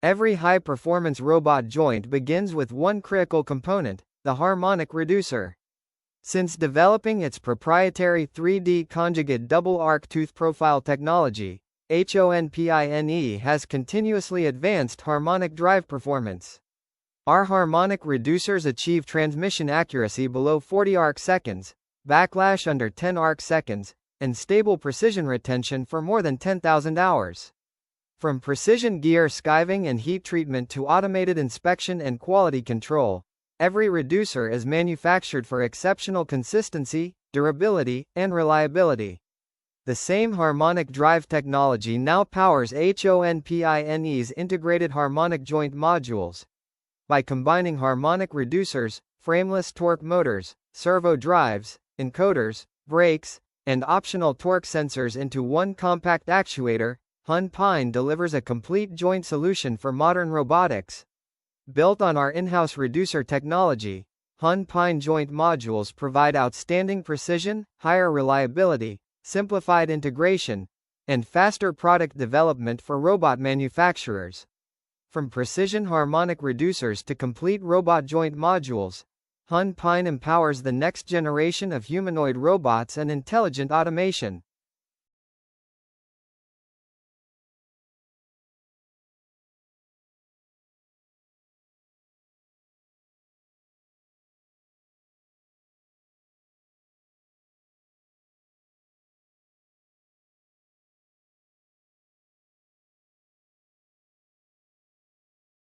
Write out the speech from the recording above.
Every high-performance robot joint begins with one critical component, the harmonic reducer. Since developing its proprietary 3D conjugate double arc tooth profile technology, HONPINE has continuously advanced harmonic drive performance. Our harmonic reducers achieve transmission accuracy below 40 arc seconds, backlash under 10 arc seconds, and stable precision retention for more than 10,000 hours. From precision gear skiving and heat treatment to automated inspection and quality control, every reducer is manufactured for exceptional consistency, durability, and reliability. The same harmonic drive technology now powers HONPINE's integrated harmonic joint modules. By combining harmonic reducers, frameless torque motors, servo drives, encoders, brakes, and optional torque sensors into one compact actuator, HONPINE delivers a complete joint solution for modern robotics. Built on our in-house reducer technology, HONPINE joint modules provide outstanding precision, higher reliability, simplified integration, and faster product development for robot manufacturers. From precision harmonic reducers to complete robot joint modules, HONPINE empowers the next generation of humanoid robots and intelligent automation.